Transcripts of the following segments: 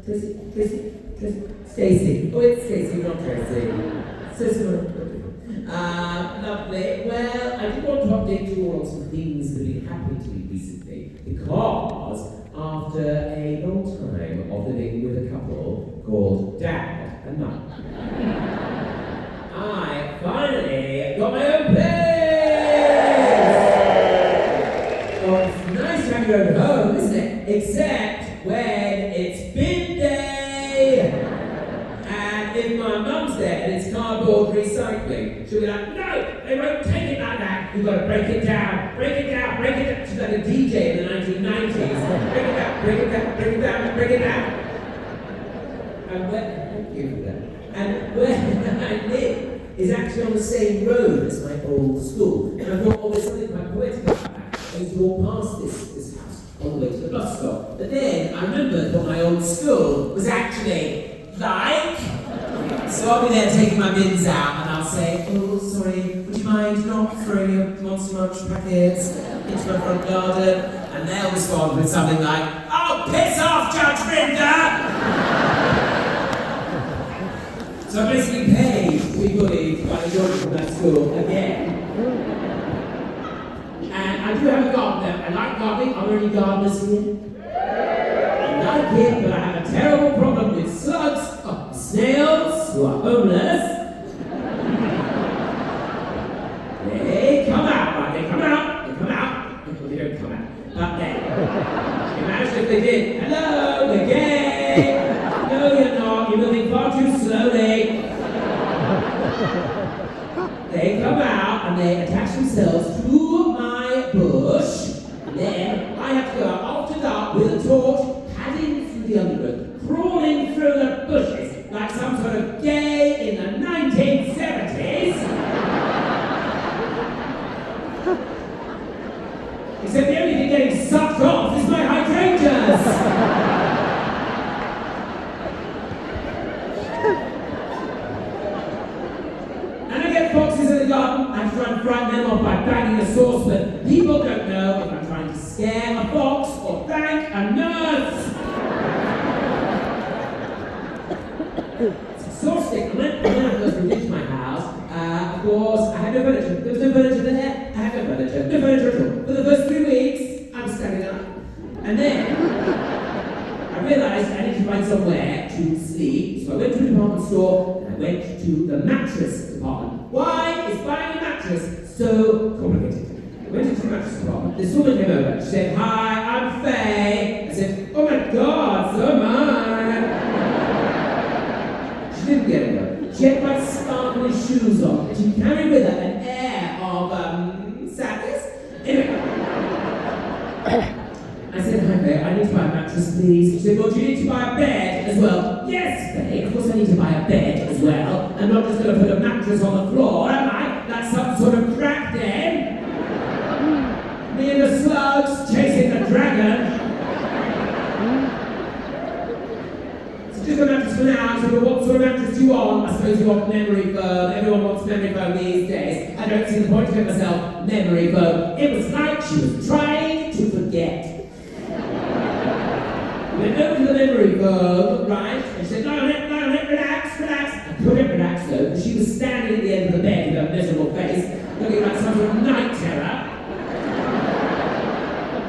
Stacey. Oh, it's Stacey, not Tracy. So smart. Lovely. Well, I did want to update you all on some things that have been happening to me recently, because after a long time of living with a couple called Dad and Mum, I finally got my own place! Oh, it's nice to have your own home, isn't it? Except when it's bin day! And if my mum's there and it's cardboard recycling, she'll be like, no, they won't take it like that. You've got to break it down, break it down, break it down. She's like a DJ in the 1990s. Break it down, break it down, break it down, break it down. And thank you for that. And where I live is actually on the same road as my old school. And I thought, oh, there's something quite poetic about that. I used to walk past this house on the way to the bus stop. But then I remembered what my old school was actually like. So I'll be there taking my bins out and I'll say, oh, sorry, would you mind not throwing your Monster Munch packets into my front garden? And they'll respond with something like, oh, piss off, Judge Rinder! So I basically paid to be bullied by the children from that school again. And I do have a garden there. I like gardening. Are there any gardeners here? I like it, but I have a terrible problem with slugs, snails, who are homeless. They come out, right? They come out. They don't come out. But then, imagine if they did. Hello, we're gay. No, you're not. You're moving far too slowly. They come out and they attach themselves to my bush. Then I have to go out after dark with a torch, padding through the undergrowth, crawling through the bushes like some sort of gay in the 1970s. Except the only thing getting sucked off is my hydrangeas. Foxes in the garden, I try and frighten them off by banging a saucepan. People don't know if I'm trying to scare a fox or thank a nurse. It's exhausting. And when I first moved into my house, of course, I had no furniture. There was no furniture there. I had no furniture. No furniture at all. For the first 3 weeks, I was standing up. And then I realised I needed to find somewhere to sleep. So I went to a department store and I went to the mattress department. Why is buying a mattress so complicated? I went into the mattress department. This woman came over. She said, hi, I'm Faye. I said, oh my God, so am I. She didn't get it though. She had quite sparkly shoes on, and she carried with her an air of sadness. Anyway, I said, hi Faye, I need to buy a mattress, please. She said, well, do you need to buy a bed as well? Yes, Faye, of course I need to buy a bed as well. I'm not just going to put a mattress on the floor, am I? That's some sort of crack den. Me and the slugs chasing the dragon. So just a mattress for now. I said, well, what sort of mattress do you want? I suppose you want memory foam. Everyone wants memory foam these days. I don't see the point of it myself. Memory foam. It was like she was trying to forget. We went over to the memory foam, right? And she said, no, relax. I couldn't relax though, because she was standing at the end of the bed with her miserable face, looking like some sort of night terror.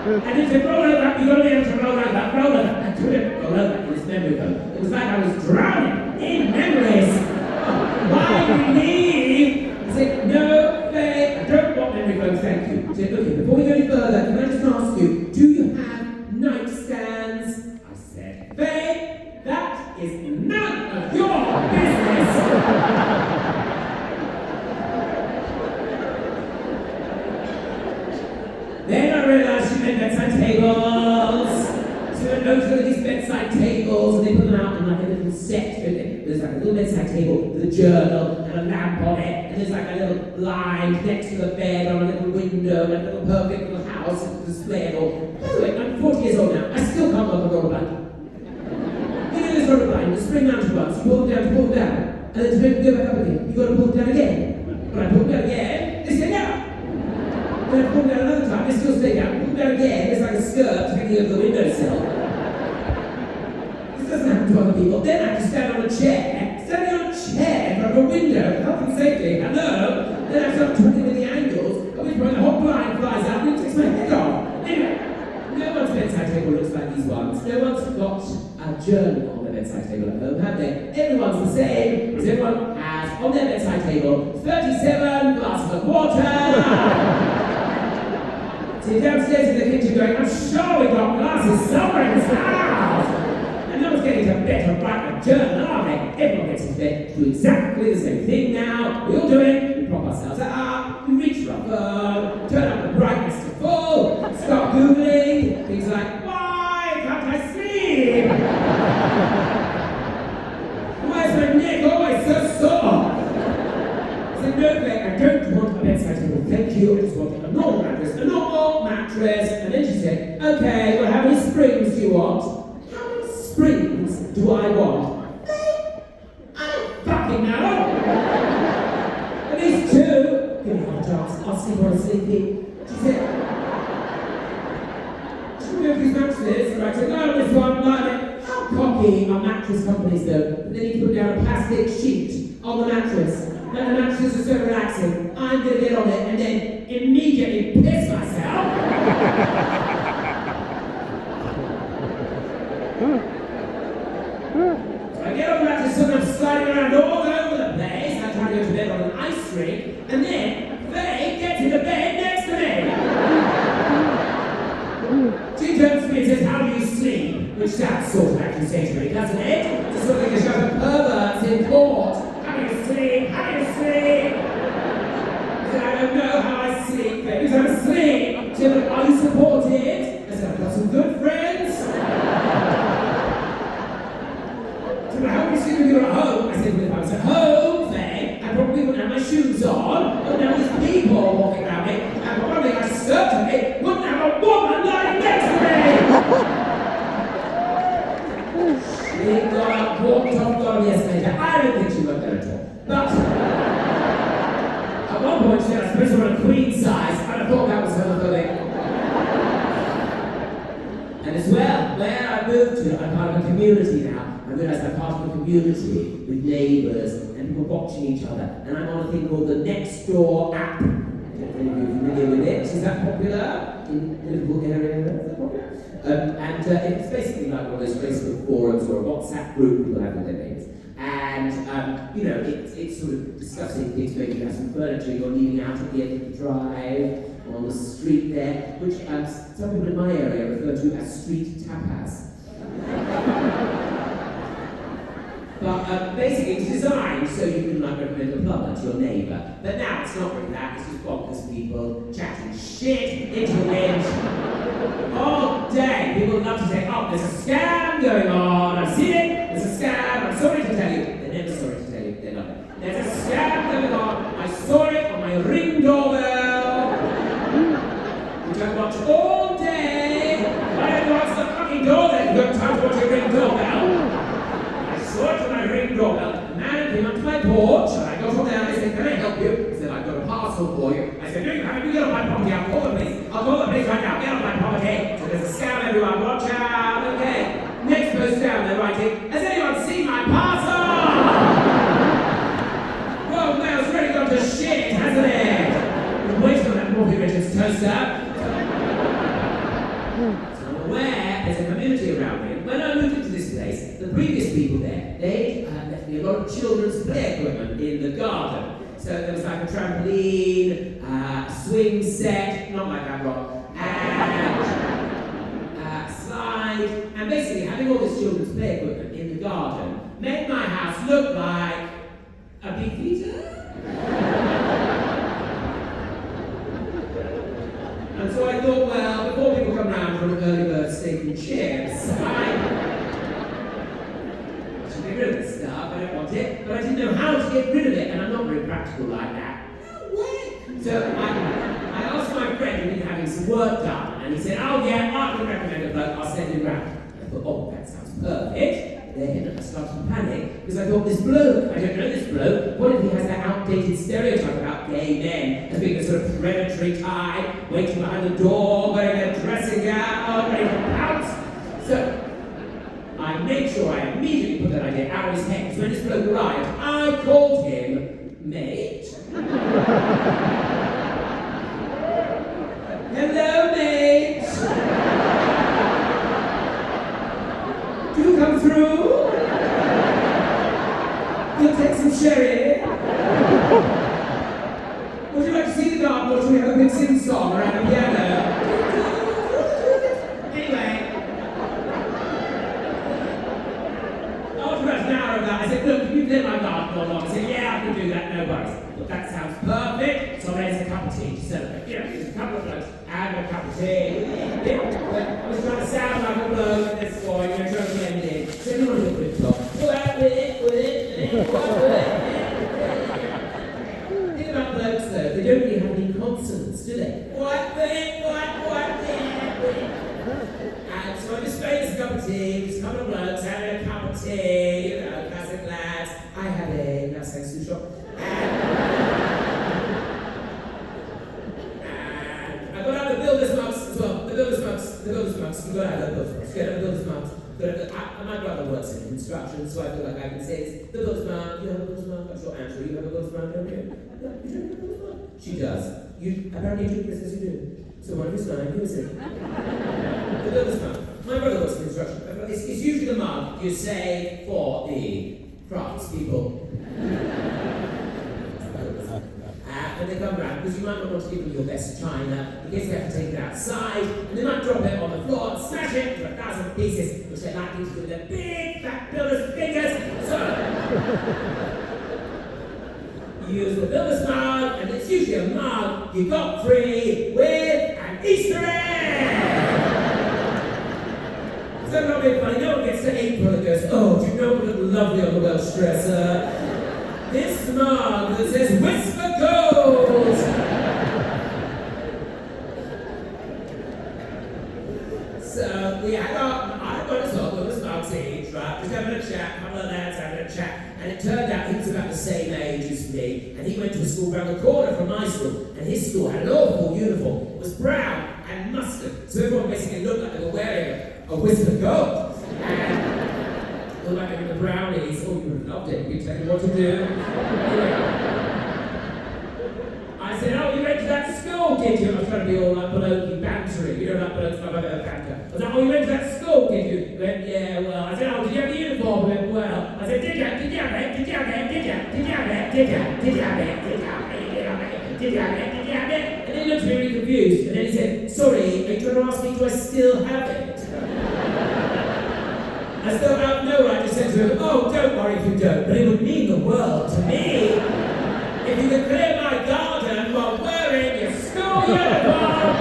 And he said, roll over, you've got to be able to roll over. I couldn't roll over in this memory foam. It was like I was drowning in memories. Why leave? I said, no, Faye, I don't want memory foam, thank you. She said, okay, before we go any further, can I just ask you, do you have nightstands? I said, Faye, that is none of your business. Then I realised she meant bedside tables. So I went over to these bedside tables and they put them out in like a little set. There's like a little bedside table with a journal and a lamp on it, and there's like a little blind next to the bed on a little window and a little perfect little house to display it all. By the way, I'm 40 years old now. I still can't work a rubber band. You know this rubber band, the spring mounted ones, you pull them down, and then to go back up again, you've got to pull them down again. When I pull them down again, they stay down. Then I pull them down another time, they still stay down. Pull them down again, it's like a skirt hanging over the windowsill. This doesn't happen to journal on their bedside table at home, have they? Everyone's the same, because everyone has on their bedside table 37 glasses of water. So you're downstairs in the kitchen going, I'm sure we've got glasses somewhere in this house. And no one's getting to bed to write a journal, are they? Everyone gets into bed to do exactly the same thing now. We all do it. We prop ourselves up, we reach for our phone, turn up the brightness to full, start Googling things like, why can't I sleep? Why is my neck always so sore? I said, no, Claire, I don't want a bedside table. Thank you. I just want a normal mattress. A normal mattress. And then she said, okay, well, how many springs do you want? How many springs do I want? I don't fucking know. At least two. Give me half a chance. I'll sleep while I'm sleeping. She said, she removed these mattresses. And I said, no, this one, like, how cocky are mattress companies though? But they need to put down a plastic sheet on the mattress. And the mattresses are so relaxing, I'm going to get on it and then immediately piss myself. So I get on the mattress and I'm sliding around all over the place. I try to go to bed on an ice rink, and then Faye gets in the bed next to me. She turns to me and says, how do you sleep? Which sounds sort of accusatory, doesn't it? It's sort of like a show of perverts in court. How do you sleep? How do you sleep? I said, I don't know how I sleep, baby, because I'm asleep. She said, are you supported? I said, I've got some good friends. She said, I hope you sleep when you're at home. I said, well, if I was at home, Faye, I probably wouldn't have my shoes on. I wouldn't have these people walking around me. And probably, I certainly wouldn't have a woman lying next to me. She got up, walked off, got on yesterday. I don't think she worked there at all. But at one point she said, I suppose I'm on a queen size, and I thought that was homophobic. And as well, where I moved to, I'm part of a community now. I realise I'm part of a community with neighbours and people watching each other. And I'm on a thing called the Nextdoor app. I don't know if you're familiar with it. Is that popular in the Liverpool area? Is that popular? And it's basically like one of those Facebook forums or a WhatsApp group people have with their neighbours. And, you know, it's sort of discussing things, maybe you have some furniture you're leaving out at the end of the drive, or on the street there, which some people in my area refer to as street tapas. But basically it's designed so you can like recommend a plumber to your neighbour. But now it's not really that, it's just bonkers people chatting shit into the wind all day. People love to say, oh, there's a scam going on, I've seen it, there's a scam, I'm sorry to tell you. They're never sorry to tell you, they're not. There's a scam going on, I saw it on my Ring doorbell, which I watch all day. I had to answer the fucking door then, you've got time to watch your Ring doorbell. I saw it on my Ring doorbell. The man came up to my porch, and I got on there and I said, can I help you? He said, I've got a parcel for you. I said, no, you haven't. You get on my property. I'll call the police. I'll call the police right now. Get on my property. So there's a scam, everyone. Watch out. Okay. Next post down, they're writing, has anyone seen my parcel? Well, mail's really gone to shit, hasn't it? We've waited on that Morphy Richards toaster. So I'm aware there's a community around me. When I moved into this place, the previous people there, they left me a lot of children's play equipment in the garden. So there was like a trampoline, a swing set, not like that rock, and a slide. And basically having all this children's play equipment in the garden made my house look like a big theatre. And so I thought, well, before people come round for an early bird steak and chips, I should get rid of this stuff. I don't want it, but I didn't know how to get rid of it, and I'm not very practical like that. No way! So I asked my friend who'd been having some work done, and he said, oh yeah, I can recommend a bloke, I'll send him round. I thought, oh, that sounds perfect. Then I started to panic, because I thought, this bloke, I don't know this bloke, what if he has that outdated stereotype about gay men as being a sort of predatory type, waiting behind the door, wearing their dressing gown, ready to pounce? So I made sure I immediately put that idea out of his head, because when this bloke arrived, I called him mate. Hello, mate. Do come through. tea. I was trying to sound like a bloke at this point, trying to blend in. So everyone look with top. Pull out with it. Think about blokes though, they don't really have any consonants, do they? What? And so I just made this cup of tea, just a couple of blokes having a cup of tea, classic lads. I had a nice sous shop. I got out the builder's mugs as well. The builder's mugs. You got out the builder's mugs. Get out the builder's mugs. My brother works in construction, so I feel like I can say it's the builder's mug. You have a builder's mug? I'm sure Andrew, you have a builder's mug, don't you? Yeah, you drink a builder's mug? She does. Apparently you drink this as you do. So one of his nine, who is it? The builder's mug. My brother works in construction. It's usually the mug you say for the craftspeople. When they come round, because you might not want to give them your best china, in case they have to take it outside, and they might drop it on the floor and smash it into 1,000 pieces, which they're likely to do with their big, fat builder's fingers. So, you use the builder's mug, and it's usually a mug you got free with an Easter egg! So not being funny, no one gets to April and goes, oh, do you know what look lovely on the Welsh dresser? This mug that says Whisper Gold! So we had I got us all this mug each, right? Just having a chat, a couple of lads having a chat, and it turned out he was about the same age as me, and he went to a school around the corner from my school, and his school had an awful uniform. It was brown and mustard, so everyone basically looked like they were wearing a Whisper Gold. And like in the brownies, oh, you would have loved it. You'd tell you what to do. I said, oh, you went to that school, did you? I was trying to be all like blokey bantery. You know, like blokes like a bit of banter. I said, oh, you went to that school, did you? He went, yeah, well. I said, oh, did you have the uniform? He went, well. I said, did you have it? And then he looked really confused. And then he said, sorry, are you trying to ask me, do I still have it? I still out of nowhere, I just said to him, oh, don't worry if you don't, but it would mean the world to me if you could clear my garden while wearing your school uniform.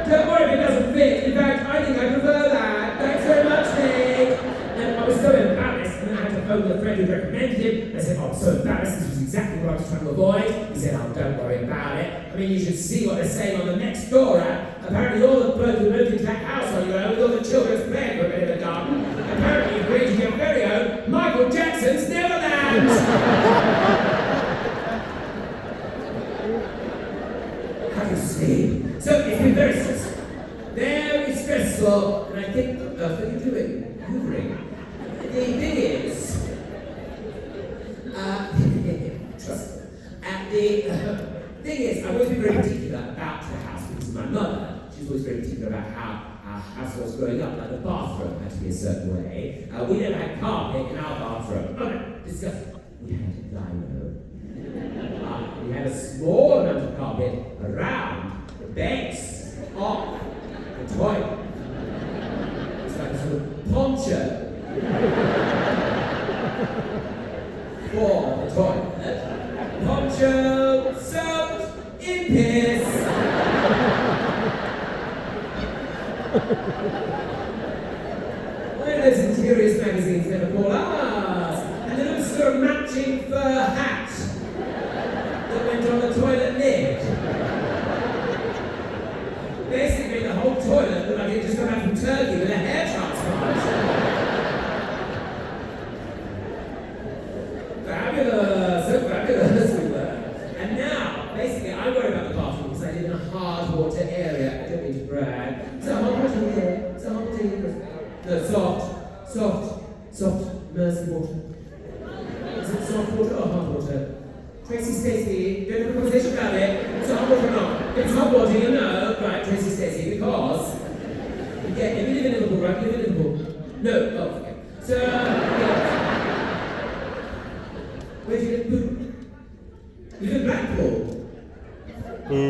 Don't worry if it doesn't fit. In fact, I think I prefer that. Thanks very much, Nick. And I was so embarrassed, and I had to phone the friend who recommended him. I said, oh, I'm so embarrassed, this was exactly what I was trying to avoid. He said, oh, don't worry about it. I mean, you should see what they're saying on the next door app. Apparently all the blokes who moved into that house on your own with all the children's playing for a bit of a garden. Apparently you've reached your very own Michael Jackson's Neverland! How do you see? So it's been very stressful. Very stressful. And I think, what else are you doing? Hoovering. The thing is, trust me. And the thing is, I've always been very particular about the house because of my mother. She's always very particular about how our house was growing up, like the bathroom had to be a certain way. We never had carpet in our bathroom. Oh no, disgusting. We had a lino. We had a small amount of carpet around the base of the toilet. It's like a sort of poncho for the toilet. Poncho soaked in piss. One of those interiors magazines never call ours. And there was sort of matching fur hat that went on the toilet lid. Basically, the whole toilet looked like it just come out from Turkey with a hair transplant. Fabulous, so fabulous we were. And now, basically, I worry about the bathroom because I live in a hard water area. I don't mean to brag. Is that hot water here? Is that hot water here? No, soft, mercy water. Is it soft water or hot water? Tracy Stacey, don't have a conversation about it. It's hot water or not? If it's hot water, you know. Right, Tracy Stacey, because if you live in Liverpool, right? You live in Liverpool. No, oh, okay. So, where do you live? You live in Blackpool. Hey!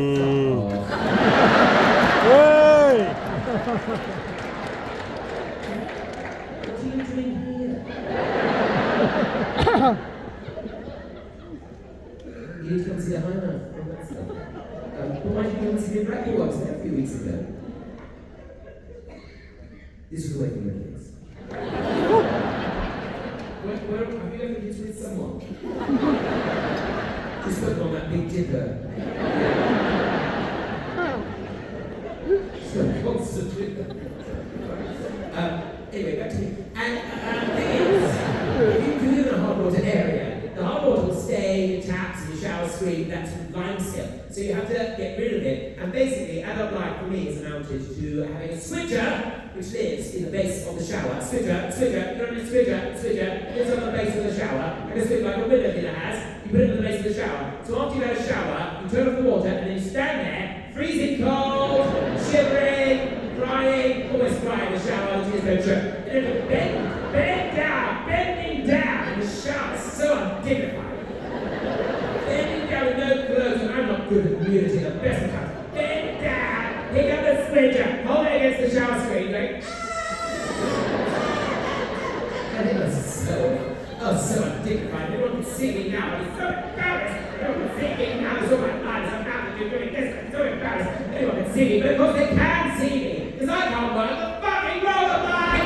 What are you doing here? You need to come see the high life, all that stuff. But why did you come see the Black Works there a few weeks ago? This was away from your kids. Where have you ever kids with someone? Just put on that Big Dipper. So constant with them. Anyway, back to me. And the thing is, if you live in a hot water area, the hot water will stay in taps and the shower screen, that's limestone. So you have to get rid of it. And basically, adult life for me is amounted to having a switcher which lives in the base of the shower. Switcher, you don't need a switcher, lives on the base of the shower, and it's a bit like a window cleaner has, you put it in the base of the shower. So after you've had a shower, you turn off the water, and then you stand there, freezing cold, shivering, crying, almost crying in the shower, which is no joke. And then bending down in the shower, it's so undignified. Bending down with no clothes, and I'm not good at community, the best of times. Bend down, pick up the switcher, hold it against the shower screen, like. And it was so undignified. Everyone can see me now, I'm so embarrassed. Everyone can see me now, so my eyes are out of doing this, I'm so embarrassed. Anyone can see me, but of course they can see me, because I can't run the fucking rollerblade!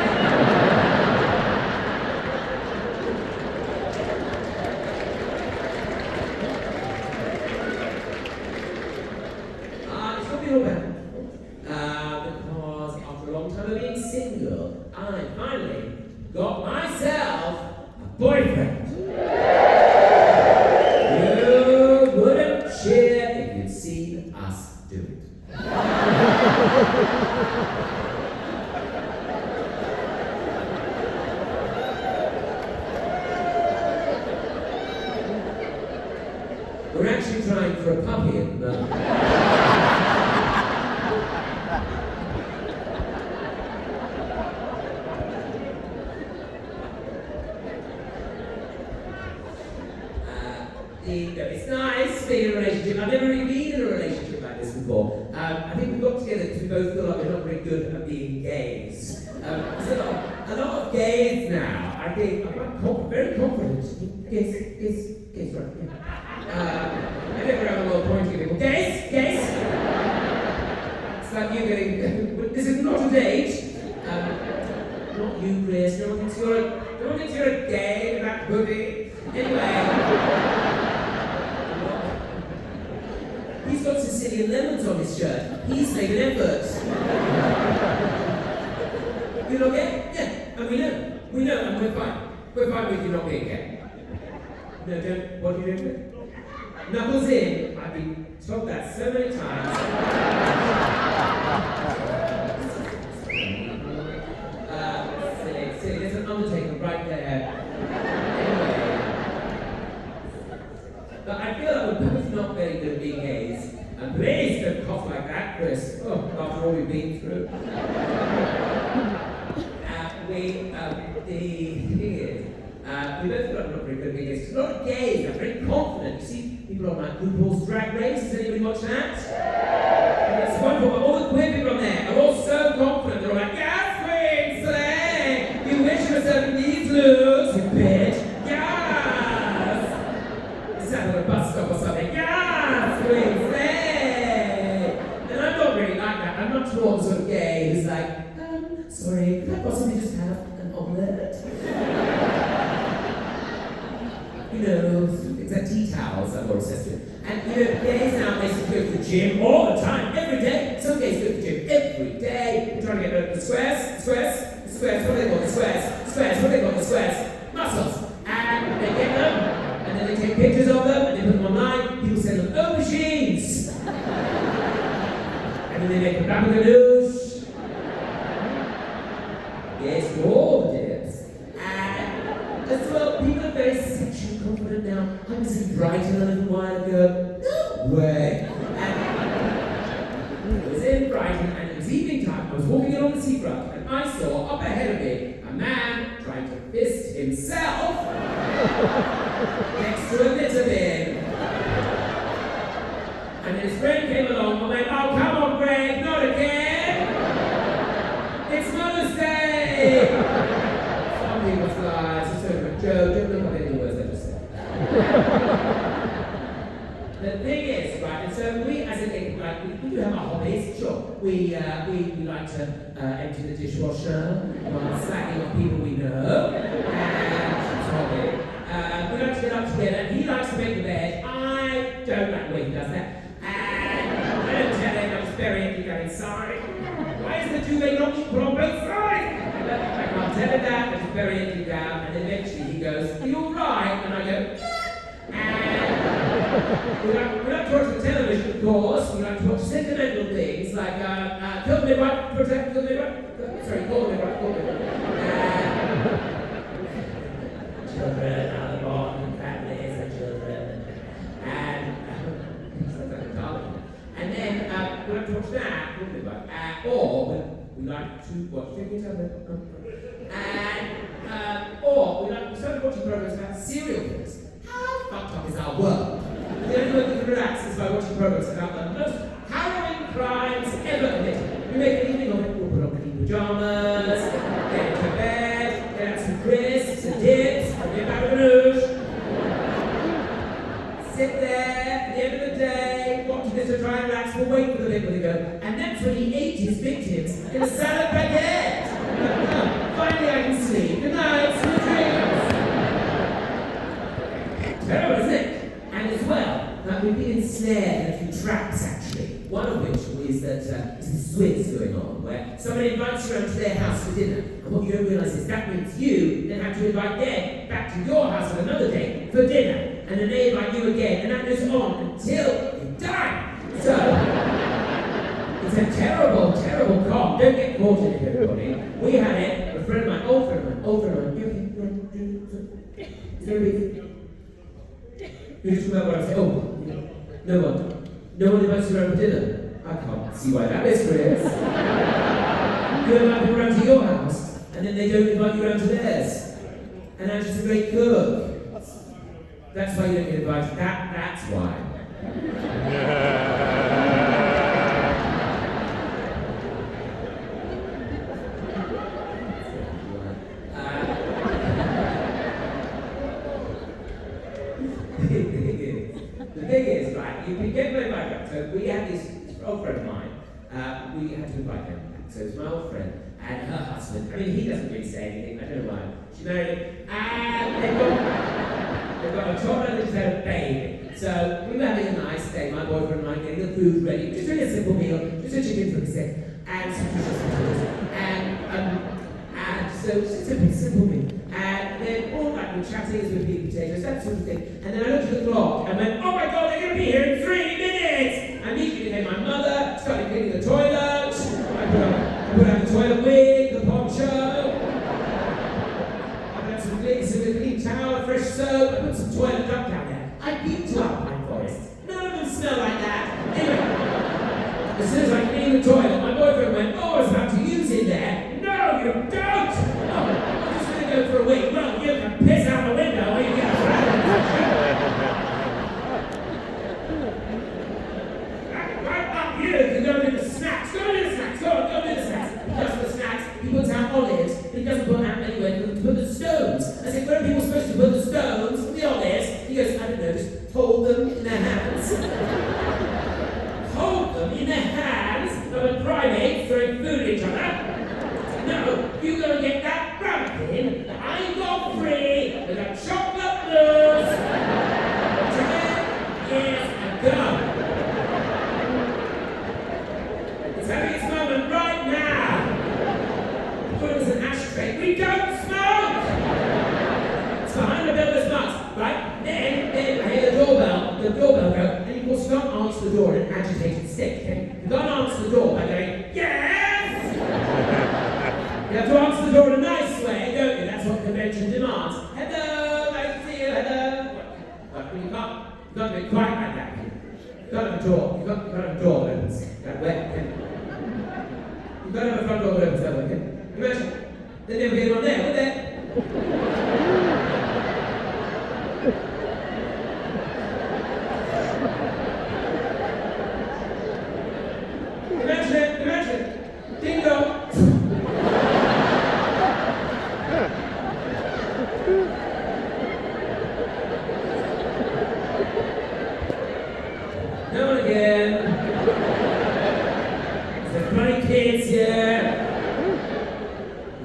It's not been all bad. Because after a long time of being single, I finally got myself a boyfriend. You wouldn't cheer if you'd seen us do it. We're actually trying for a puppy at the moment. It's nice being in a relationship. I've never really been in a relationship like this before. I think we got together because we both feel like we're not very good at being gays. There's a lot of gays now. I think I'm quite very confident. Gays, right? Yeah. I never have a lot of pointing at people. Gays. It's like you getting. This is not a date. Not you, Chris. No one thinks you're a gay with that hoodie. Anyway. He's got Sicilian lemons on his shirt. He's made an effort. You're not gay? Yeah, and we know, and we're fine. We're fine with you not being gay. No, don't, what are you doing? Knuckles in. I've been told that so many times. Silly, there's an undertaker right there. But I feel like we're both not very good at being gays. And please don't cough like that, Chris. Oh, after all we've been through. The thing is, we both got not very good at being gays. A lot of gays are very confident. You see people on like RuPaul's Drag Race. Does anybody watch that? And it's wonderful. But all the queer people on there are all so confident. They're all like, yes, queen, slay! You wish you were serving these looks, you bitch. At a bus stop or something. Yes, queen, slay! And I'm not really like that. I'm much more the sort of gay who's like, sorry, could I possibly just have an omelette? You know, things like tea towels I'm more obsessed with. And you know, gays now basically go to the gym all the time, every day. Some gays go to the gym every day. They're trying to get rid of the squares, what do they call the squares, what do they call the squares? Muscles. And they get them. And then they take pictures of them and they put them online. People send them aubergines. And then they make a babaganoush. Yes, all dips. And as well, people are very sexually confident now. I was in Brighton a little while ago. No way. And I was in Brighton and it was evening time. I was walking along the seafront and I saw up ahead of me a man trying to fist himself next to a litter bin. And his friend came along and went, oh, come on, Greg, not again! It's Mother's Day! Some people's lives are sort of a joke. Don't look at any words I just said. thing is, right, and so we, as a thing, like, we do have our hobbies, sure. We like to empty the dishwasher while slacking on people we know, and we like to get up together. He likes to make the bed. I don't like the way he does that. And I don't tell him I just bury it and go inside. Why is the duvet not equal on both sides? I can't tell him that, I just bury it down, and eventually he goes, "Are you alright?" And I go, "Yeah." And we like to watch the television, of course. We like to watch sentimental things like Kill Me Right, Protect, Kill Me Right. Sorry, Call Me Right, Call Me Right. Children are the born families and children. And then we like to watch that, Call Me Right. Or we like to watch things or we started watching programs about serial killers. How fucked up is our world? The only way we can relax is by watching programs about the most harrowing crimes ever committed. We make an evening of it, we'll put on clean pajamas, get into bed, get out some crisps and dips, and get back to rouge. Sit there, at the end of the day, watching this to try and relax, we'll wait for the bit where they go. And that's when he ate his victims in a salad baguette. Finally I can sleep. Good night, sweet dreams. Terrible, isn't it? And as well, we've been ensnared in a few traps actually. One of which is that there's a Swiss going on, where somebody invites you around to their house for dinner, and what you don't realise is that means you then have to invite them back to your house on another day for dinner, and then they invite you again, and that goes on until you die. So, it's a terrible, terrible con. Don't get caught in it, everybody. We had it, a friend of mine, old friend of mine, is there a reason? You just remember what I said, no one invites you around for dinner. I can't see why that is, Chris. You invite people around to your house, and then they don't invite you around to theirs. And I'm just a great cook. That's why you don't get invited. That's why. The thing is, right, you can get very back. So we had this old friend of mine, we had to invite them back. So it's my old friend and her husband. I mean, he doesn't really say anything, I don't know why. She married him, and they've got a child and they've had a baby. So we were having a nice day, my boyfriend and I getting the food ready, just doing a simple meal, just a chicken for a sec, and some potatoes, and so it's a simple meal. And then all night we're chatting as we're eating potatoes, that sort of thing. And then I looked at the clock and went, "Oh my God, they're going to be here in 3 minutes!" And immediately came my mother, started cleaning the toilet. I put out the toilet wig, the poncho. I had some clean towel, a fresh soap. I put some toilet duck down there. I've been to Alpine Forest. None of them smell like that. Anyway, as soon as I cleaned the toilet, my boyfriend went, "Oh, I was about to use in there." "No, you don't!" "Oh, go for a week." "Well, you can piss out the window when you get a right up you can go do the snacks. Go do the snacks. Go do the snacks. He does the snacks. He puts out olives, but he doesn't put out anywhere to put the stones. I said, "Where are people supposed to put the stones and the olives?" He goes, "I don't know, just hold them in their hands." Hold them in their hands of a primate throwing food at each other? No, you go and get that rabbit that I got free with a chocolate mousse. 10 years ago. It's having its moment right now. Put it as an ashtray. We don't smoke! It's behind the builder's nuts, right? Then I hear the doorbell go, and of course you can't answer the door in an agitated state, okay? You can't answer the door by going, "Yes!" You have to answer the door in a nice way, don't you? That's what convention demands. "Hello, nice to see you, hello." But you can't do it quite like that. You've got to have a door. You've got to have a door that opens that way. You've got to have a front door that opens that way. Imagine, there'd never be anyone there, would there? Imagine it. Ding dong. No one again. There's plenty of kids here.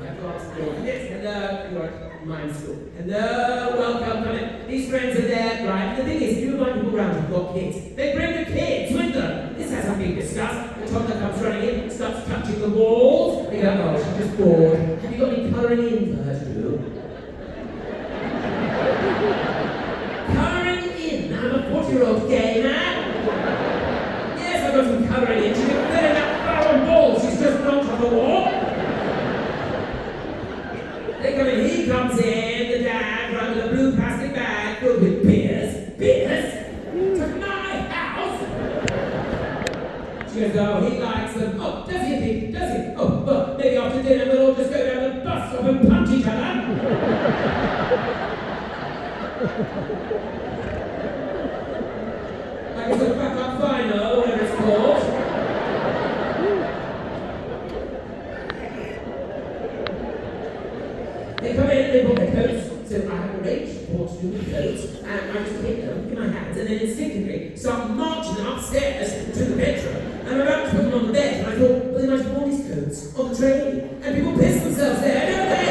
We have lots of kids. Hello, you are at mine school. Hello, welcome, come in. These friends are there, right? And the thing is, if you invite people around who've got kids, they bring the kids with them. This hasn't been discussed. The toddler comes running in, starts touching the walls. They go, oh, she's just bored. Have you got any colouring in for her to do? Colouring in? I'm a 40-year-old gay man. Yes, I've got some colouring in. She can fit in that foul ball she's just knocked on the wall. They come in, he comes in, the dad, right with a blue plastic bag filled with beers. Beers? To my house? She goes, oh, he likes them. Oh, does he? Does he? Oh, well, maybe after dinner we'll all just go down the bus stop and punch each other. Like it's a back-up final, or whatever it's called. They come in, they put their coats, so I have arranged for to do with coats, and I just take them in my hands, and then instinctively start marching them upstairs to the bedroom. And I'm about to put them on the bed, and I thought, well, they might have worn these coats on the train, and people piss themselves there, don't they?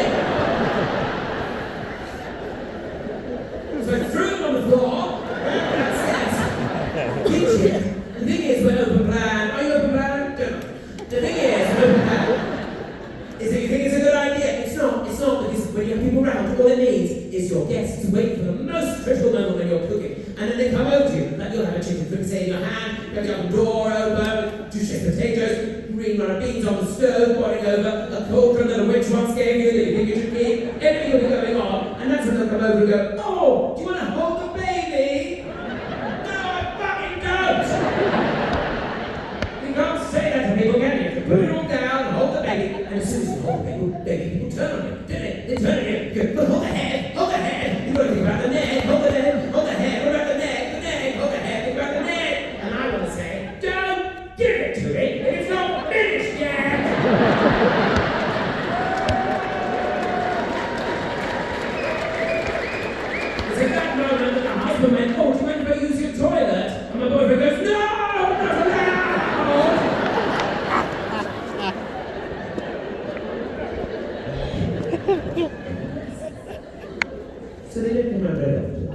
So I threw them on the floor, upstairs, kitchen. The thing is, we're open plan. Are you open plan? Don't. The thing is, we're open plan. Is that you think it's a good idea? It's not, because when you have people around, all it needs is your guests to wait for the most critical moment when you're cooking. And then they come over to you, like you'll have a chicken fricassee in your hand, you have the oven door open, 2 shaped potatoes, green runner beans on the stove, boiling over, a cauldron that a witch once gave you that you think you should keep, everything will be going on, and that's when they'll come over and go, oh, do you want to hold the baby? No, I fucking don't! You can't say that to people, can you? Put it all down, hold the baby, and as soon as you hold the baby, people turn on you, don't they? They turn on you, you go, hold the head, you've got to think about the neck, hold the head, what about the neck, hold the head, think about the neck, and I want to say, don't give it to me, it's not finished yet! It's in that moment that the husband went, oh, do you mind if I use your toilet? And my boyfriend goes, no, not allowed! So they didn't come out very often.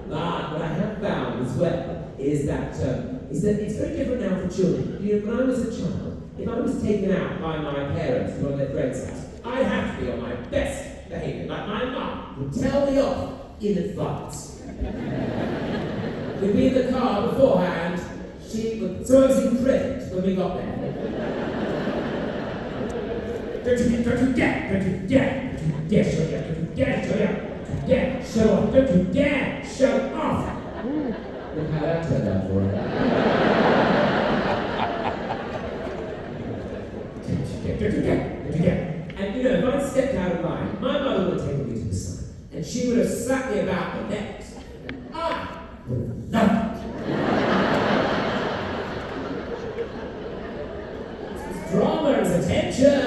But what I have found as well is that it's very different now for children. You know, when I was a child, if I was taken out by my parents to one of their friends' house, I'd have to be on my best behaviour. Like my mum would tell me off in advance. We'd be in the car beforehand. So I was in credit when we got there. Don't you dare, show off, don't you dare, show off. Look how that turned out for her. Don't you dare. And you know, if I'd stepped out of line, my mother would have taken me to the side, and she would have slapped me about the neck. I would have loved it. Drama is attention!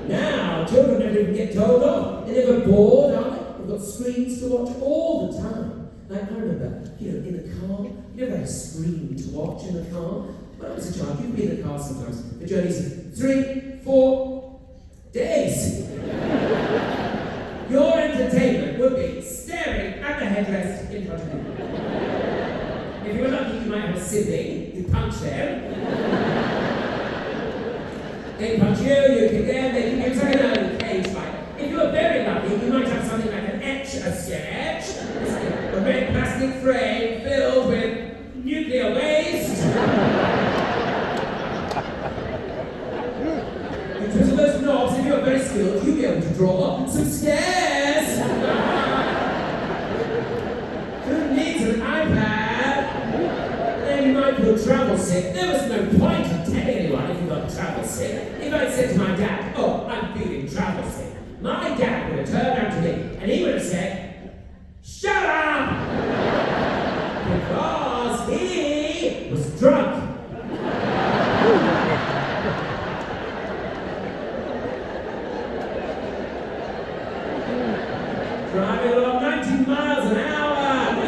Now, children never even get told off. They're never bored, are they? They've got screens to watch all the time. Like, I remember, you know, in the car, you never had a screen to watch in the car. When I was a child, you'd be in the car sometimes for journeys of 3, 4 days. Your entertainment would be staring at the headrest in front of you. If you were lucky, you might have a sibling, you'd punch them. They punch you, you kick them, they kick you, it's like an early cage fight. If you were very lucky, you might have something like an etch-a-sketch, a red plastic frame filled with nuclear waste. You twistle those knobs, if you're very skilled, you'll be able to draw some scares. Who needs an iPad? Then you might feel travel sick. There was no point in telling anyone if you got travel sick. If I'd said to my dad, oh, I'm feeling travel sick, my dad would have turned around to me and he would have said, shut up! Because he was drunk. Driving along 19 miles an hour.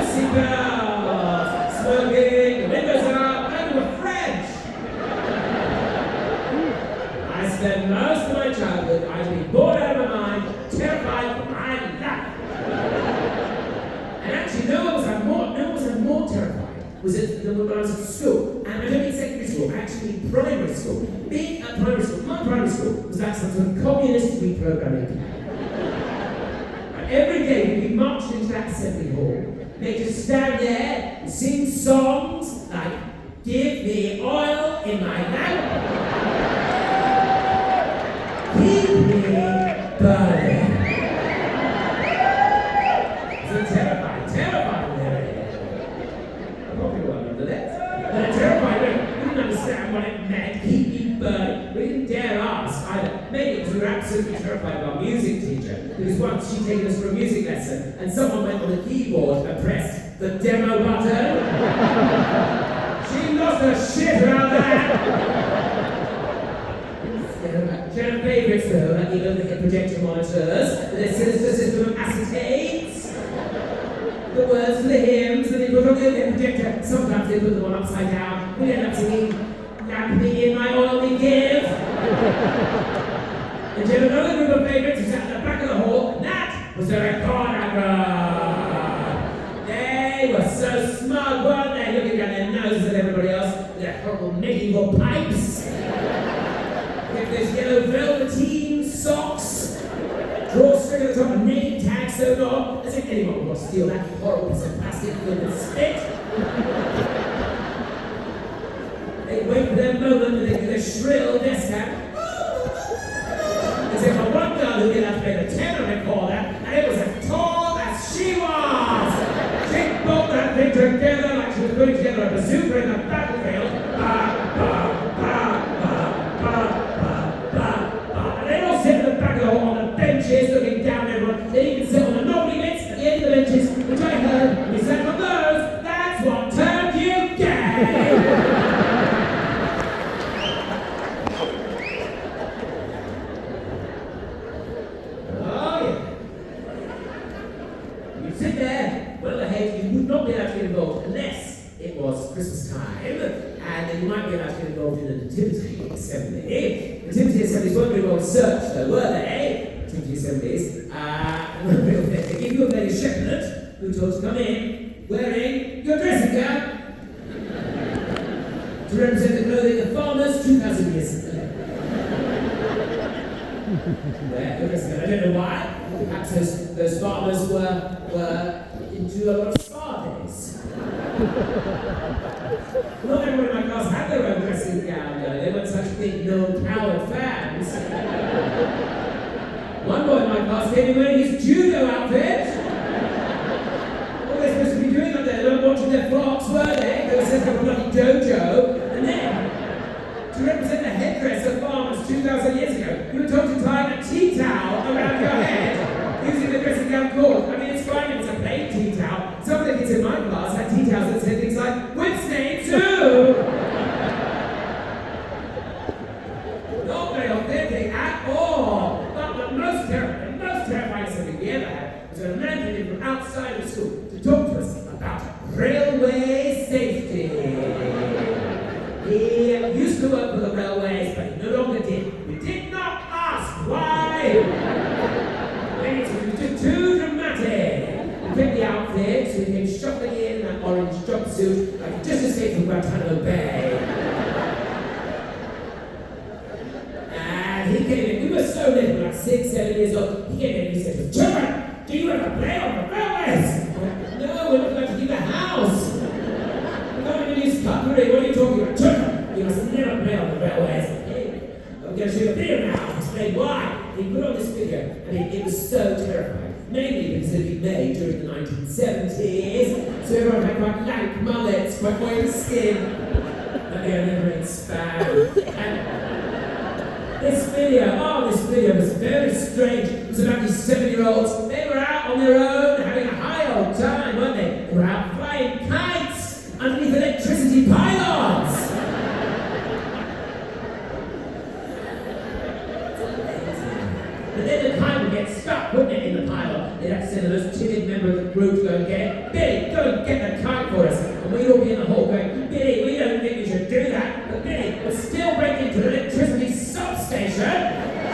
was when I was at school, and I don't mean secondary school, I actually mean primary school. Being at primary school, my primary school was like some sort of communist reprogramming. Every day we'd be marched into that assembly hall. They just stand there and sing songs like, "Give me oil in my lamp, keep me burning." It's a terrifying area. I probably won't remember that. But a terrifying area. We didn't understand what it meant, keep me burning. We didn't dare ask either. Maybe because we were absolutely terrified of our music teacher. Because once she'd taken us for a music lesson and someone went on the keyboard and pressed the demo button. She lost her shit around that. She had favourites though, like the overhead projector monitors, with their sinister system of acetates. The words to the hymns that they put on the overhead projector. Sometimes they put them on upside down. We end up singing, "Lamp me in my oil we give." And she had another group of favourites who sat at the back of the hall, and that was the recorder group. They were so smug, weren't they? Looking down their noses at everybody else with their horrible medieval pipes. With those yellow velveteen socks, drawstring at the top, and name tag sewed on, as if anyone would want to steal that horrible piece of plastic filled with spit. They'd wait for their moment and they'd get a shrill desk tap. Except for one girl who didn't have to play the tenor recorder, and it was as tall as she was! She pulled that thing together like she was putting together a bazooka in the battlefield. And they all sit at the back of the hall on the benches looking down at everyone. They even sit on the knobbly bits at the end of the benches, which I heard when you sat on those. That's what turned you gay! Sit there, well ahead, you would not be allowed to get involved unless it was Christmas time, and then you might be allowed to get involved in the Nativity Assembly. Nativity Assemblies weren't very well researched though, were they? Nativity Assemblies. They give you a lady shepherd who told to come in wearing your dressing gown to represent the clothing of farmers 2,000 years ago. I don't know why. Perhaps those farmers were into a lot of spa days. Not everyone in my class had their own dressing gown, though. They weren't such big, no-powered fans. One boy in my class came in wearing his judo outfit. What were they supposed to be doing up there? They weren't watching their flocks, were they? They were setting up a bloody dojo. And then, to represent the headdress of farmers 2,000 years ago, you were told to tie a tea towel around your head using the dressing gown cord. I mean, it's fine if it's a plain tea towel. Some of the kids in my class had tea towels that said things like, "Whip stain too!" Not very authentic at all. But the most terrifying something we ever had was when a man came in from outside of school to talk to us about railway safety. He used to work for the railways, but he no longer did. We did not ask why. It was too dramatic. We kept the outfit, so he came shuffling in that orange jumpsuit, like he just escaped from Guantanamo Bay. And he came in, we were so little, like 6, 7 years old. He came in and he said, "Children, do you ever play on the railways?" "No, we're not going to leave the house. Use cutlery, what are you talking about? Children, you must never play on the railways." Hey, I'm going to show you a video now to explain why. He put on this video, and it was so terrifying. Mainly because it had been made during the 1970s, so everyone had quite lank mullets, quite white skin, and they never expand. And this video was very strange. It was about these 7-year-olds. They were out on their own, having a high old time, weren't they? They were out flying kites underneath electricity pylons! But then the kite would get stuck, wouldn't it, in the pylon? They'd have to send the most timid member of the group to go and get it. "Billy, go and get the kite for us." And we'd all be in the hall going, "Billy, we don't think we should do that." But Billy would still break into the electricity substation,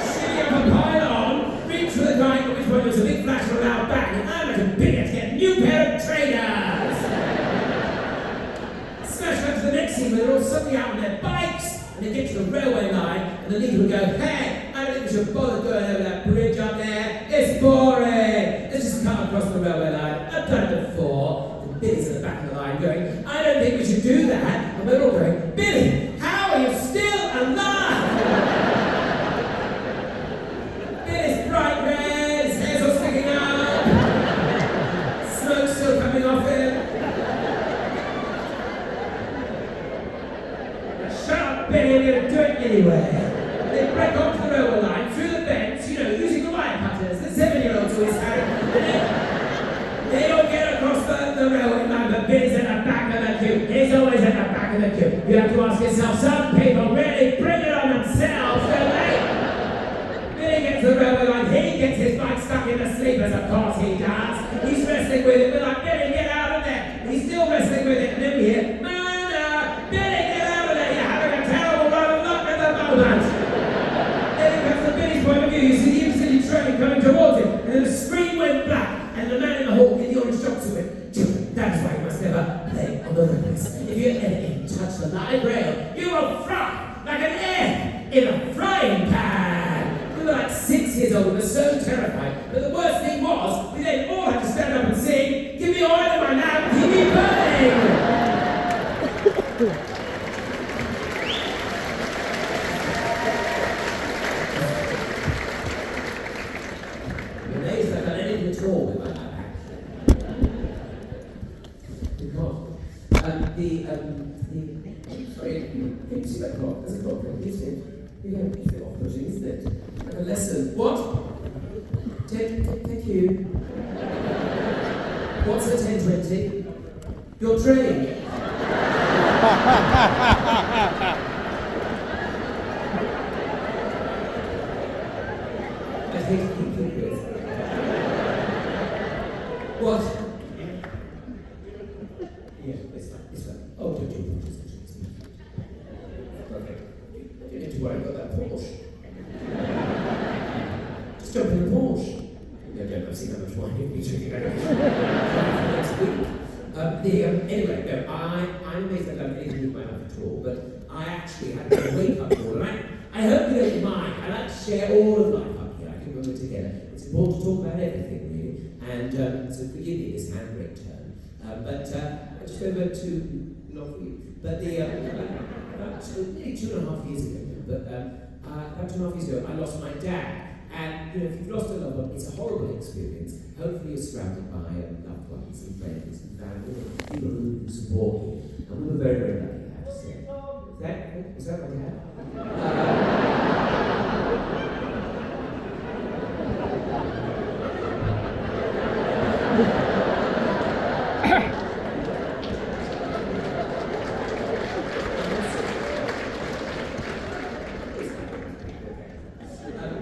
shooting up a pylon, reach for the kite, at which point there was a big flash and a loud bang, and I'm like a Billy to get a new pair of trainers! amazing when they're all suddenly out on their bikes and they get to the railway line and the leader would go, hey, I don't think we should bother going over that bridge up there. It's boring. Let's just come across the railway line. I've done it before. And Billy's at the back of the line going, I don't think we should do that. And we're all going, Billy, how are you still alive? Billy's bright red, his hair's all sticking up. Smoke's still coming off him. Shut up, Billy, we're going to do it anyway. They break onto the railway line, through the fence, using the wire cutters, the 7-year-olds always have. They all get across the railway line, but Billy's at the back of the queue. He's always at the back of the queue. You have to ask yourself, some people really bring it on themselves, don't they? Billy gets to the railway line, he gets his bike stuck in the sleepers, of course he does. He's wrestling with it, we're like, Billy, get out of there. He's still wrestling with it, and then we hear, Mona, Billy, get out of there, you're having a terrible run of luck at the moment. Point of view, you see the inner-city train coming towards him, and then the screen went black, and the man in the hall in the orange jumpsuit went, children, that is why you must never play on the railways. If you ever even touch the live rail, you will fry like an egg in a frying pan. We were like 6 years old and were so terrified, but the worst thing was, we then all had to stand up and sing, give me oil in my lamp, keep me burning. Sorry, can you see that clock? There's a clock there. Can you see it? You know, it's a bit off-putting, isn't it? Like a lesson. What? Thank you. What's a 10:20? Your train. I hate to keep it. What? Yeah, it's fine. Oh, don't you okay. You don't need to worry about that Porsche. Just jump in the Porsche. I've seen how much wine you'll be drinking next week. Anyway, no, I'm amazed that I'm able to move my life at all, but I actually had a wake-up call, and I hope you don't mind. I like to share all of life up here. I think when we're together, it's important to talk about everything, really. And so forgive me this handbrake turn. But I just over to not for you. But about nearly 2.5 years ago. But about 2.5 years ago, I lost my dad. And if you've lost a loved one, it's a horrible experience. Hopefully, you're surrounded by loved ones and friends and family, people who support you. And we were very, very lucky, I have to say. Is that my dad?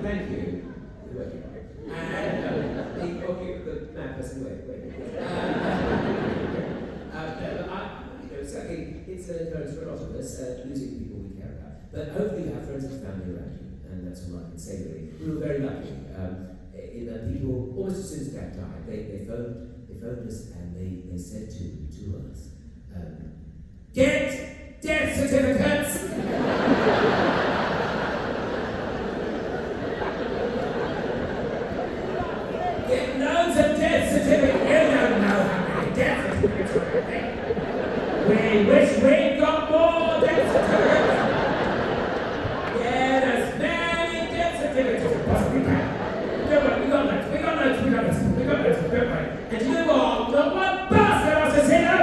Thank you. And the mad person, certainly it's an occurrence for a lot of us, losing people we care about. But hopefully you have friends and family around you, and that's all I can say really. We were very lucky. In that people, almost as soon as Dad died, they phoned us and they said to us, get death certificates! Get loads of death certificates! You don't know how many death certificates we have. We wish we'd got more death certificates! Get as many death certificates as we possibly can. Don't worry, we got notes, don't worry. And you know what? Not one bastard else has seen them!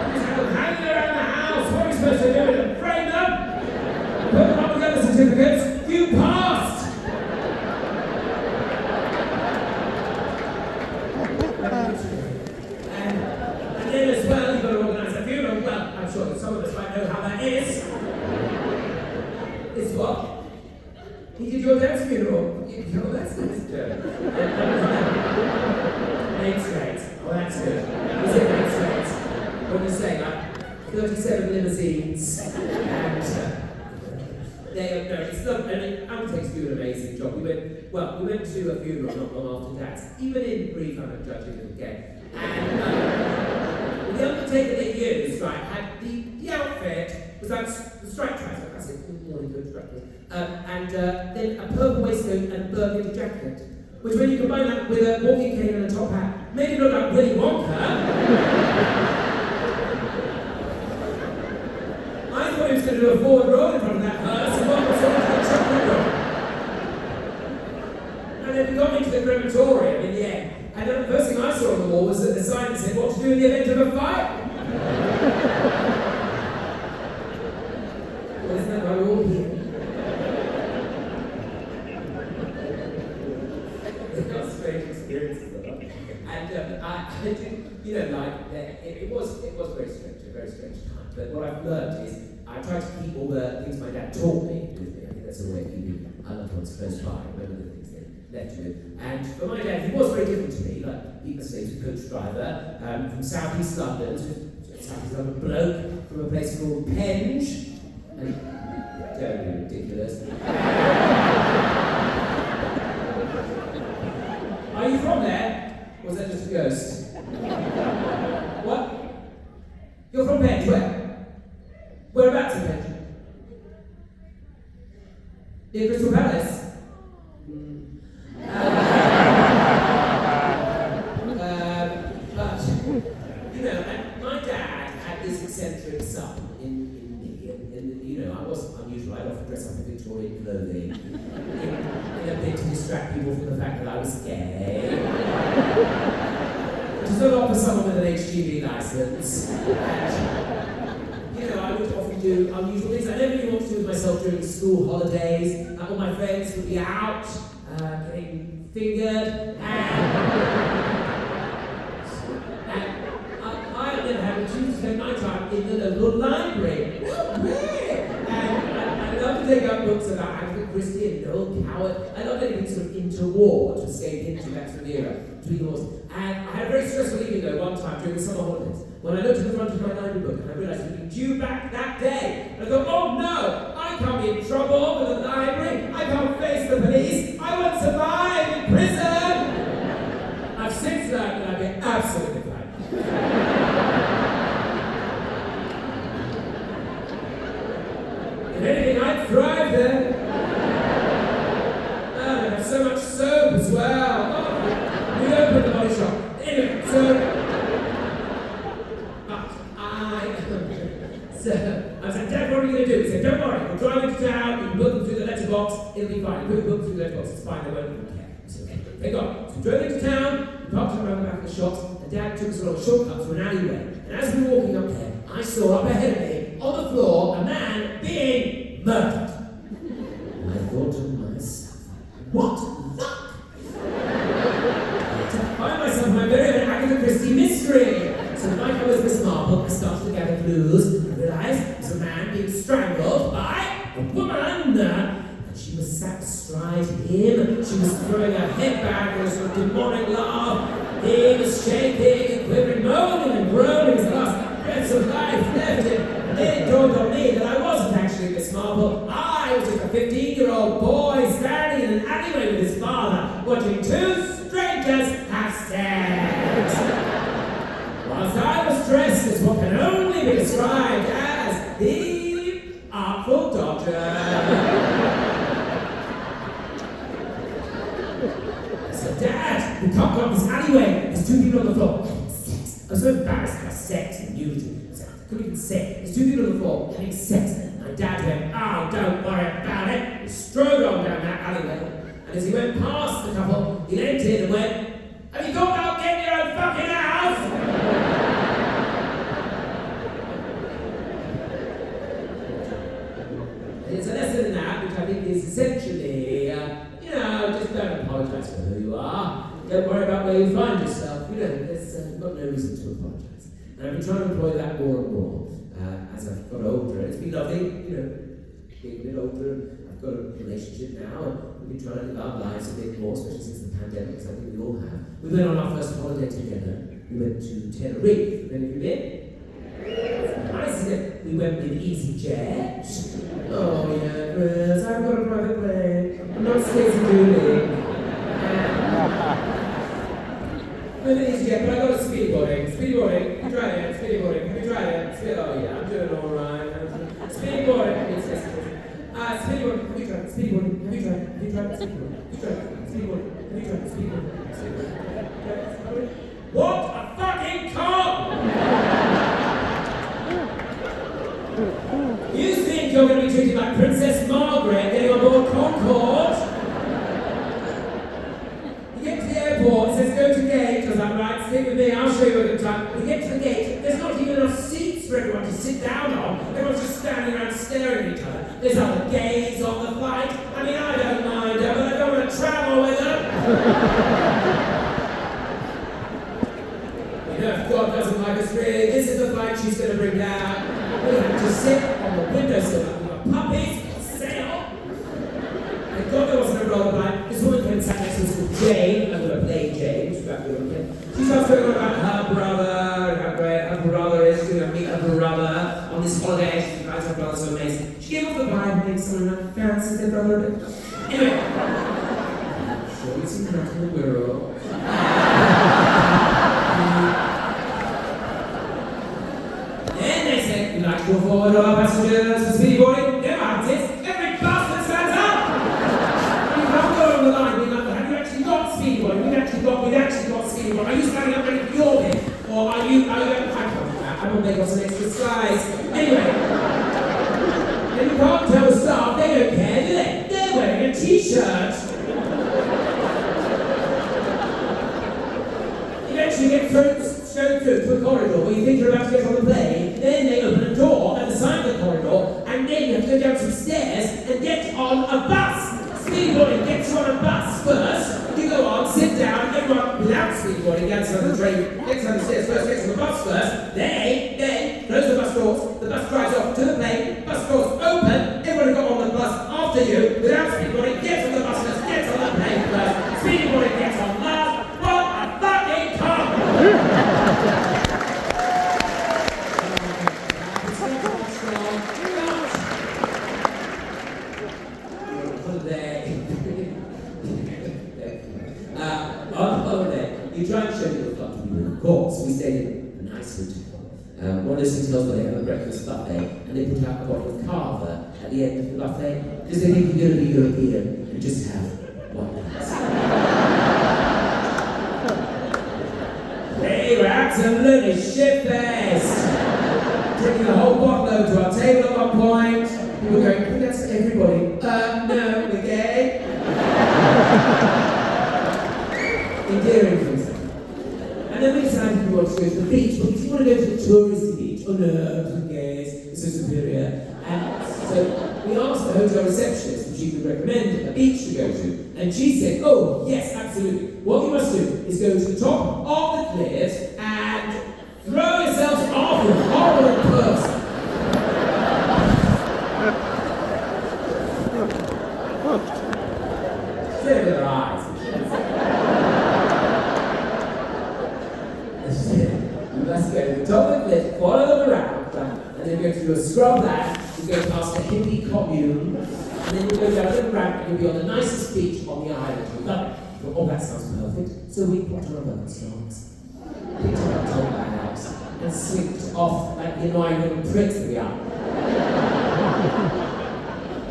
We just have them hanging around the house. What are we supposed to do with them? Frame them? Put them up with other certificates? You passed! And then as well, you've got to organise a funeral. Well, I'm sure that some of us might know how that is. It's what? He did your dad's funeral. Oh, that's nice. Main Street. Oh, that's good. Was it Main Street? What did you say? Like 37 limousines. And it's not. I mean, Undertaker's doing an amazing job. We went to a funeral not long after Dad's. Even in brief, I'm a judging little gay. And the Undertaker, used, right, had the outfit was like the striped trouser, that's it, morning good striped trouser, and then a purple waistcoat and a burgundy jacket, which when you combine that with a walking cane and a top hat, made it look like Willy Wonka. I thought he was going to do a forward roll in front of that hearse and what was on the chocolate roll. And then we got into the crematorium in the end. And then the first thing I saw on the wall was a sign that said, what to do in the event of a fire? Well, isn't that why we're all here? They've got strange experiences of that. And I did, you know, like, it was very strange, a very strange time. But what I've learned is I try to keep all the things my dad taught me with me. I think that's a way of keeping loved ones close by, remember the things they left you with. And for my dad, he was very different to me. Like, he was a coach driver from South East London, South East London bloke from a place called Penge. And don't be ridiculous. Are you from there? Or was that just a ghost? What? You're from Penge, where? Whereabouts in Penge? Near Crystal Palace? But, you know, and my dad had this eccentric son in me, and you know, I wasn't unusual. I'd often dress up in Victorian clothing in a bit to distract people from the fact that I was gay. Which is a lot for someone with an HGV license. And, you know, I would often do unusual things. I never knew what to do with myself during the school holidays. All my friends would be out, getting fingered, I then had to choose to spend my time in the local library. And I love to take up books about Agatha Christie and Noel Coward. I love anything sort of interwar, to escape into that sort of era between the wars. And I had a very stressful evening though one time during the summer holidays when I looked at the front of my library book and I realised it would be due back that day. And I thought, oh no, I can't be in trouble with the library. I can't face the police. I won't survive in prison. I've since learned that I'd be absolutely fine. If anything, I'd thrive there. Oh, they have so much soap as well. Oh, we opened the body shop. Anyway, I said, Dad, what are we going to do? He said, don't worry, we'll drive into town, you can book them through the letterbox, it'll be fine. You put them through the letterbox, it's fine, they won't even care. I said, okay, thank God. So we drove into town, we parked around the back of the shops, and Dad took us along a shortcut through an alleyway. And as we were walking up there, I saw up ahead of me, on the floor, a man being murdered. And I thought to myself, what luck! To find myself in my very own Agatha Christie mystery. So like I was Miss Marple, I started to gather clues and realised it was a man being strangled by a woman. And she was sat astride him. She was throwing her head back with a sort of demonic laugh. He was shaking and quivering, moaning and groaning as the last breaths of life left him. And then it dawned on me that I wasn't actually Miss Marple. I was just a 15-year-old boy standing in an alleyway with his father, watching two strangers have sex. Whilst I was dressed as what can only be described as the Artful Dodger. I said, Dad, we can't go up this alleyway. There's two people on the floor. Sex. I was so embarrassed about sex and nudity. I couldn't even say it. There's two people on the floor having sex. My dad went, oh, don't worry about it. He strode on down that alleyway. And as he went past the couple, he leant in and went, have you got about getting your own fucking house? It's a lesson in that, which I think is essentially, you know, just don't apologise for who you are. Don't worry about where you find yourself. You know, there's got no reason to apologise. And I've been trying to employ that more and more as I've got older. It's been lovely, you know, being a bit older. I've got a relationship now, and we've been trying to live our lives a bit more, especially since the pandemic, because I think we all have. We went on our first holiday together. We went to Tenerife. Have any of you been? Nice, isn't it? We went with EasyJet. Oh yeah, Chris, I've got a private plane. I'm not Stacey Dooley. With EasyJet, but I got a speedboarding. Speedboarding, you try it. Speedboarding, have you tried it? What a fucking cock! You think you're going to be treated like Princess Margaret getting on board Concorde? You get to the airport, it says go to gate, because I'm right, stick with me, I'll show you a good time. We get to the gate, there's not even enough seats for everyone to sit down on. Everyone's just standing around staring at each other. There's other gays on the flight. I mean, I don't mind her, but I don't want to travel with her. You know, if God doesn't like us really, this is the flight she's going to bring down. We have to sit on the windowsill like we were puppies, sail. And God, there wasn't a rollerblade. This woman came and sat next to us called Jane. I'm going to play Jane, which is about to be. She starts talking about her brother, and how great her brother is. She's going to meet her brother on this holiday. She finds her brother so amazing. She gave off the vibe and thinks someone like fancies their brother a bit. Anyway, show you some crap in the world. Then they said, we'd like to go forward all our passengers for speedy boarding. Never happens. Every bastard stands up! You can't go on the line being like, have you actually got speedy boarding? We've actually got speedy boarding. Are you standing up ready for your bit? Or are you I can't do that. I'm gonna make us some extra slides. Anyway. And you can't tell the staff, they don't care, do they? They're wearing a t-shirt. Eventually you get thrown through to a corridor where you think you're about to get on the plane, then they open a door at the side of the corridor, and then you have to go down some stairs and get on a bus. Speedboarding gets you on a bus first, you go on, sit down, everyone without speedboarding gets on the train, gets on the stairs first, gets on the bus first, they then close the bus doors, the bus drives off to the plane, bus doors open, everyone who got on the bus after you, without speedboarding, gets on the bus first, gets on the plane first, speedboarding gets on last. What a fucking cock! On holiday, you try and show people the flight to people. Of course, we stayed in a nice hotel. One of those hotels where they have a breakfast buffet and they put out a bottle of Carver at the end of the buffet because they think you're going to be European and just have one glass. They were absolutely shit-faced. Drinking the whole bottle over to our table at one point. People going, I think that's everybody. No, we're gay. Endearing things. And then we decided we wanted to go to the beach, but we didn't want to go to the touristy beach. Oh no, the gays, it's so superior. And so we asked the hotel receptionist if she could recommend a beach to go to. And she said, oh yes, absolutely. What you must do is go to the top of the cliffs and throw yourselves off a horrible person. Clear their eyes. Let's go to the top of the cliff, follow them around, and then we're going to do a scrub land, we'll go past a hippie commune, and then we'll go down the ramp and you'll be on the nicest beach on the island. We love it. But, oh, that sounds perfect. So we put on our weather stocks, picked up our top bags, and slipped off like the annoying little pricks that we are.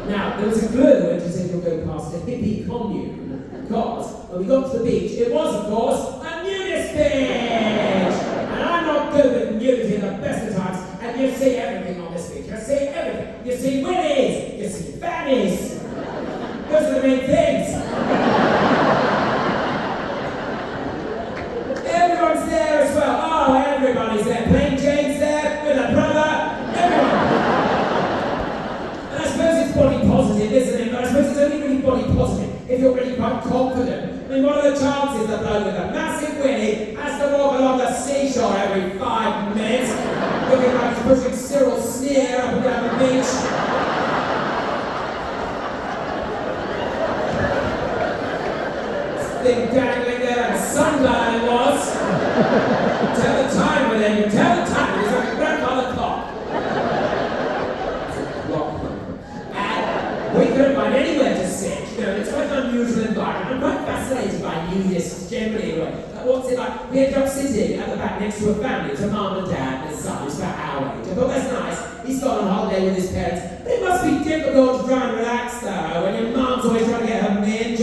Now, there was a clue when she said you'll go past a hippie commune, because when we got to the beach, it was, of course, a nudist beach! And I'm not good with nudity at the best of times, and you see everything on this beach. You see everything. You see willies, you see fannies. Those are the main things. Everyone's there as well. Oh, everybody's there. Plain Jane's there, with her brother, everyone. And I suppose it's body positive, isn't it? But I suppose it's only really body positive if you're really quite confident. I mean, what are the chances that bloke with a massive willy has to walk along the seashore every 5 minutes, looking like he's pushing Cyril Sneer up and down the beach? This thing dangling there like a sundial it was. Tell the time with him, you tell the time, it's like a grandfather clock. It's a clock. And we couldn't find anywhere to sit. You know, it's quite an unusual environment. I'm quite fascinated by nudists generally. Anyway. What's it like? We ended up sitting at the back next to a family. It's a mum and dad and his son, who's about our age. I thought that's nice. He's gone on holiday with his parents. But it must be difficult to try and relax though when your mum's always trying to get her minge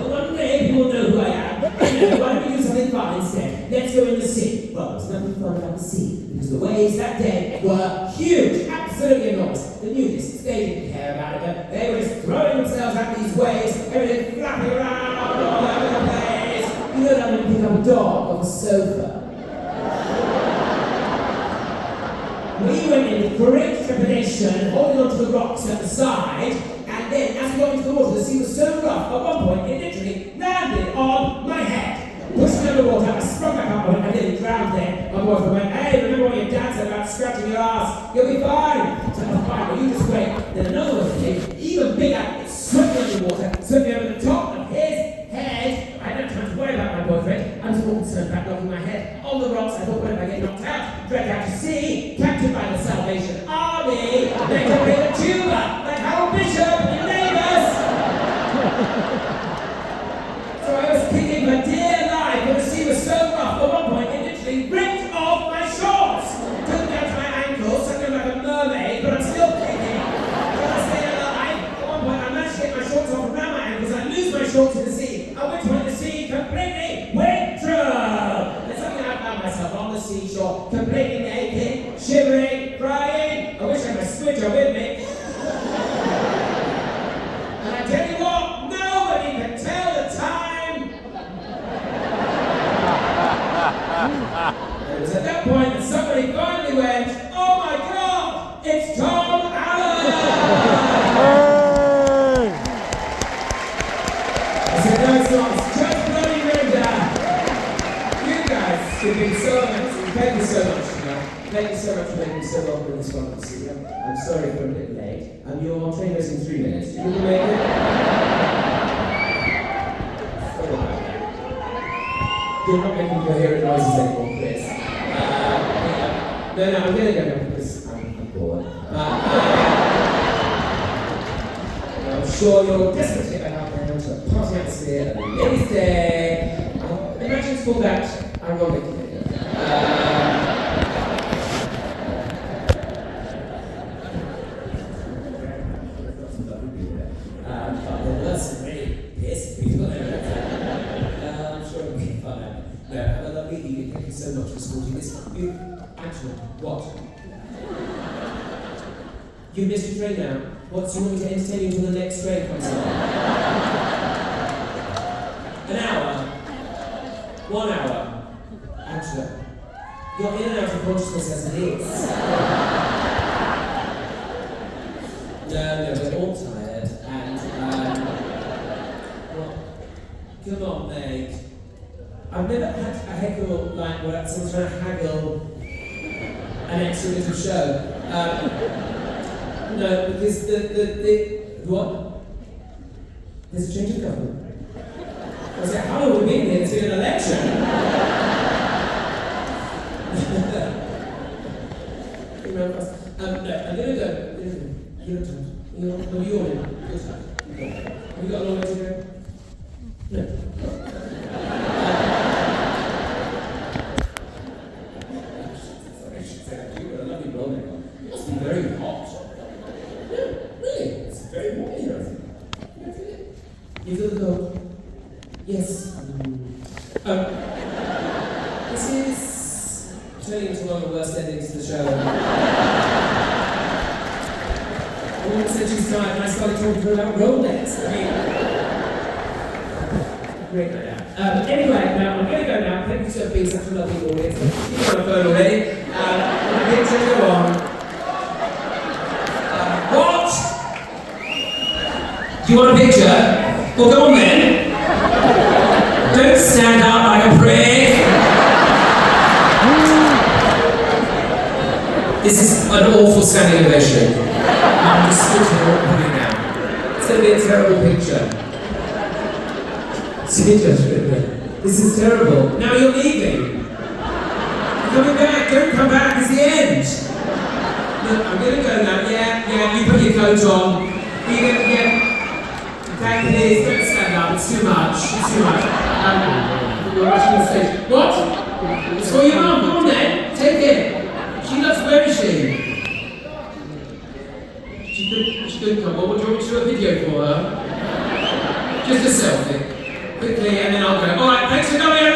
One day people will know who I am. Why don't we do something fun instead? Let's go in the sea. Well, there's nothing fun about the sea because the waves that day were huge, absolutely enormous. The nudists, they didn't care about it. They were just throwing themselves at these waves, everything flapping around all over the place. You know that when you pick up a dog off a sofa. We went in with great trepidation, holding onto the rocks at the side, and then as we got into the water, the sea was so rough, at one point it literally landed on my head. Pushed me under the water, I sprung back up on it, and then drowned there. My boyfriend went, "Hey, remember what your dad said about scratching your ass? You'll be fine." So I was fine, well, you just wait. Then another one came, even bigger, it swept me under the water, swept me over the top of his head. I had no time to worry about my boyfriend. I was more concerned about knocking my head on the rocks. I thought, what if I get knocked out? Dragged out to sea, captured by the Salvation Army, they can play the tuba, like Harold Bishop in Neighbours. So I was kicking for dear life, but the sea was so rough. At one point, it literally ripped off my shorts. Took down to my ankles, something like a mermaid, but I'm still kicking. But I stayed alive. At one point, I managed to get my shorts off around my ankles. I lose my shorts in the sea. At which point, the sea completely went through. And suddenly I found myself on the seashore, completely naked, shivering, crying. I wish I had my switcher with me. And I tell you what, nobody can tell the time. It was at that point that somebody finally went, "Oh my God, it's Tom Allen!" I said, "No, it's not. It's just bloody Linda." You guys have been so amazing. Thank you so much. Thank you so much for making me so welcome in this wonderful city. I'm sorry for a bit late. Your train goes in 3 minutes. You can make it? Sorry about that. You're not making coherent noises anymore, Chris. No, I'm going to go now because I'm bored. I'm sure you're desperate to get back out there to a party atmosphere and a ladies' day. Imagine it's called that ironic. That's really pissed people. I'm sure it'll be fun. Have a lovely evening. Thank you so much for supporting this. Actually, what? You missed your train now. What, do you want me to entertain you until the next train comes along? An hour? 1 hour? Angela, you're in and out of consciousness as it is. No, we're all tired, and, well, come on, mate. I've never had a heckle like where someone's trying to haggle an extra little show. No, because the what? There's a change of government. I was like, how long have we been here? There's been an election. No, I'm gonna go. You're not tired. You're in. You're tired. Have you got a long way to go? No. You've got a lovely role there. It must be very hot. No, really. It's very warm here, I think. You feel the cold? Yes. This is turning into one of the worst endings to the show. All of a sudden she's tired and I started talking to her about Rolex. Great night out. Anyway, now I'm going to go now. Thank you for being such a lovely audience. You've got my phone already. The picture go on. What? Do you want a picture? Well, go on then. Don't stand up like a prig. This is an awful standing ovation. I'm just stood here right now. It's going to be a terrible picture. This is terrible. Now you're leaving. You're coming back. Don't come back. It's the end. Look, I'm going to go now. Yeah, you put your coat on. Yeah. Okay, please, don't stand up. It's too much. You're rushing the stage. What? It's for your mum. Come on then. Take it. She loves, where is she? She good couple. What do you want me to do a video for her? Just a selfie. Quickly, and then I'll go. Alright, thanks for coming,